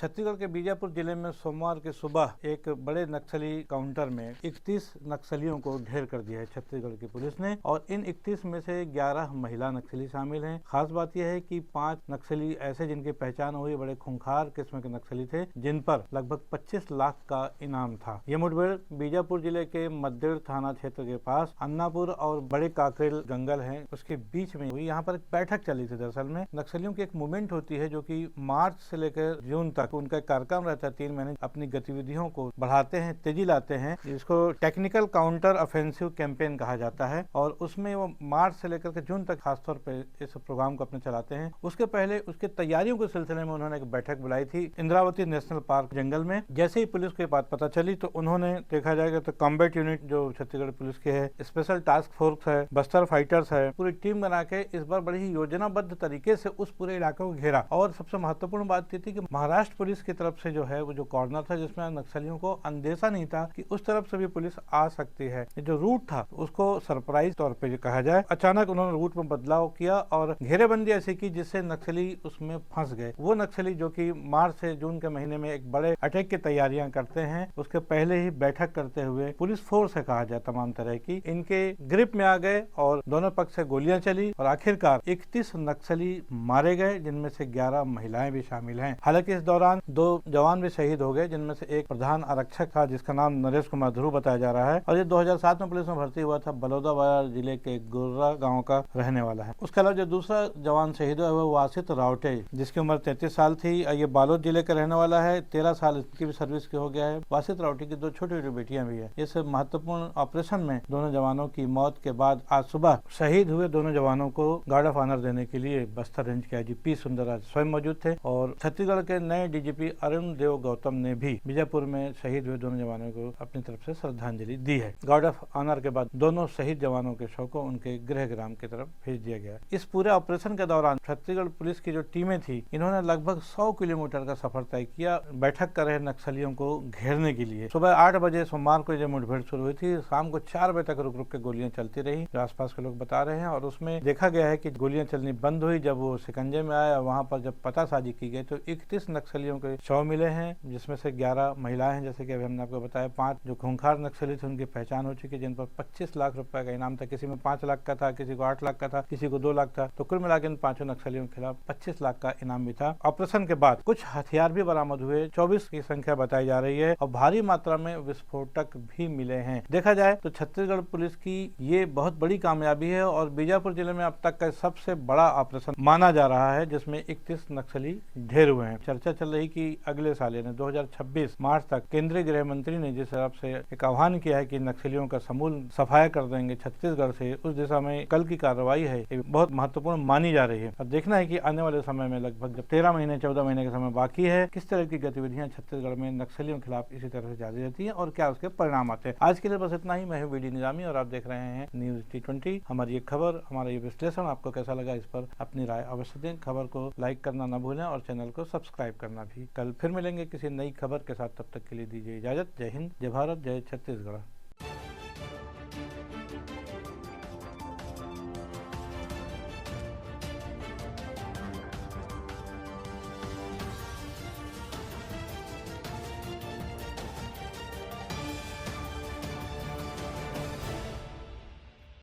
छत्तीसगढ़ के बीजापुर जिले में सोमवार की सुबह एक बड़े नक्सली काउंटर में 31 नक्सलियों को ढेर कर दिया है छत्तीसगढ़ की पुलिस ने। और इन 31 में से 11 महिला नक्सली शामिल हैं। खास बात यह है कि 5 नक्सली ऐसे जिनकी पहचान हुई बड़े खूंखार किस्म के नक्सली थे, जिन पर लगभग 25 लाख का इनाम था। यह मुठभेड़ बीजापुर जिले के मद्देड़ थाना क्षेत्र के पास अन्नापुर और बड़े काकरेल जंगल है उसके बीच में हुई। यहाँ पर एक बैठक चली थी। दरअसल में नक्सलियों की एक मूवमेंट होती है जो कि मार्च से लेकर जून तक उनका कार्यक्रम रहता है। 3 महीने अपनी गतिविधियों को बढ़ाते हैं, तेजी लाते हैं, जिसको टेक्निकल काउंटर ऑफेंसिव कैंपेन कहा जाता है। और उसमें वो मार्च से लेकर के जून तक खासतौर पे इस प्रोग्राम को अपने चलाते हैं। उसके पहले उसके तैयारियों के सिलसिले में उन्होंने एक बैठक बुलाई थी इंद्रावती नेशनल पार्क जंगल में। जैसे ही पुलिस को बात पता चली तो उन्होंने देखा जाएगा तो कॉम्बैट यूनिट जो छत्तीसगढ़ पुलिस के है, स्पेशल टास्क फोर्स है, बस्तर फाइटर्स है, पूरी टीम बना के इस बार बड़ी ही योजनाबद्ध तरीके से उस पूरे इलाके को घेरा। और सबसे महत्वपूर्ण बात ये थी कि महाराष्ट्र पुलिस की तरफ से जो है वो जो कॉर्नर था जिसमें नक्सलियों को अंदेशा नहीं था कि उस तरफ से भी पुलिस आ सकती है। ये जो रूट था उसको सरप्राइज तौर पे कहा जाए, अचानक उन्होंने रूट में बदलाव किया और घेरेबंदी ऐसी की जिससे नक्सली उसमें फंस गए। वो नक्सली जो कि मार्च से जून के महीने में एक बड़े अटैक की तैयारियां करते हैं, उसके पहले ही बैठक करते हुए पुलिस फोर्स है कहा जाए तमाम तरह की, इनके ग्रिप में आ गए और दोनों पक्ष से गोलियां चली और आखिरकार 31 नक्सली मारे गए, जिनमें से 11 महिलाएं भी शामिल हैं। हालांकि इस दौरान 2 जवान भी शहीद हो गए, जिनमें से एक प्रधान आरक्षक था जिसका नाम नरेश कुमार ध्रुव बताया जा रहा है। और ये 2007 में पुलिस में भर्ती हुआ था, बलौदाबाजार जिले के गुर्रा गांव का रहने वाला है। उसके अलावा जो दूसरा जवान शहीद हुआ वो वासित रावटे, जिसकी उम्र 33 साल थी। ये बालोद जिले का रहने वाला है, 13 साल इसकी भी सर्विस की हो गया है। वासित रावटे की 2 छोटी छोटी बेटियां भी है। इस महत्वपूर्ण ऑपरेशन में दोनों जवानों की मौत के बाद आज सुबह शहीद हुए दोनों जवानों को गार्ड ऑफ ऑनर देने के लिए बस्तर रेंज के आईजी पी सुंदरराज स्वयं मौजूद थे। और छत्तीसगढ़ के नए डीजीपी अरुण देव गौतम ने भी बीजापुर में शहीद हुए दोनों जवानों को अपनी तरफ से श्रद्धांजलि दी है। गार्ड ऑफ ऑनर के बाद दोनों शहीद जवानों के शव को उनके गृह ग्राम की तरफ भेज दिया गया। इस पूरे ऑपरेशन के दौरान छत्तीसगढ़ पुलिस की जो टीमें थी, इन्होंने लगभग 100 किलोमीटर का सफर तय किया बैठक कर रहे नक्सलियों को घेरने के लिए। सुबह 8 बजे सोमवार को जब मुठभेड़ शुरू हुई थी, शाम को 4 बजे तक रुक रुक के गोलियां चलती रही, जो आसपास के लोग बता रहे हैं। और उसमें देखा गया है कि गोलियां चलनी बंद हुई जब वो शिकंजे में आए। वहां पर जब पतासाजी की गई तो 31 नक्सलियों के शव मिले हैं, जिसमें से 11 महिलाएं हैं। जैसे कि अभी हमने आपको बताया, 5 जो खूंखार नक्सली थे उनकी पहचान हो चुकी है, जिन पर 25 लाख रुपए का इनाम था। किसी में 5 लाख का था, किसी को 8 लाख का था, किसी को 2 लाख था। तो कुल मिलाकर इन 5 नक्सलियों के खिलाफ 25 लाख का इनाम भी था। ऑपरेशन के बाद कुछ हथियार भी बरामद हुए, 24 की संख्या बताई जा रही है और भारी मात्रा में विस्फोटक भी मिले हैं। देखा जाए तो छत्तीसगढ़ पुलिस की ये बहुत बड़ी कामयाबी है और बीजापुर जिले में अब तक का सबसे बड़ा ऑपरेशन माना जा रहा है, जिसमें 31 नक्सली ढेर हुए हैं। चर्चा चल रही कि अगले साल यानी 2026 मार्च तक केंद्रीय गृह मंत्री ने जिस तरफ से एक आह्वान किया है कि नक्सलियों का समूल सफाया कर देंगे छत्तीसगढ़ से, उस दिशा में कल की कार्रवाई है ये बहुत महत्वपूर्ण मानी जा रही है। अब देखना है कि आने वाले समय में लगभग जब 13 महीने 14 महीने का समय बाकी है, किस तरह की गतिविधियां छत्तीसगढ़ में नक्सलियों के खिलाफ इसी तरह से जारी रहती है और क्या उसके परिणाम आते हैं। आज के लिए बस इतना ही। मैं हूं वीडी निजामी और आप देख रहे हैं न्यूज T20। हमारी ये खबर, हमारा ये विश्लेषण आपको कैसा लगा, इस पर अपनी राय अवश्य दें। खबर को लाइक करना न भूलें और चैनल को सब्सक्राइब करना भी। कल फिर मिलेंगे किसी नई खबर के साथ, तब तक के लिए दीजिए इजाजत। जय हिंद, जय भारत, जय छत्तीसगढ़।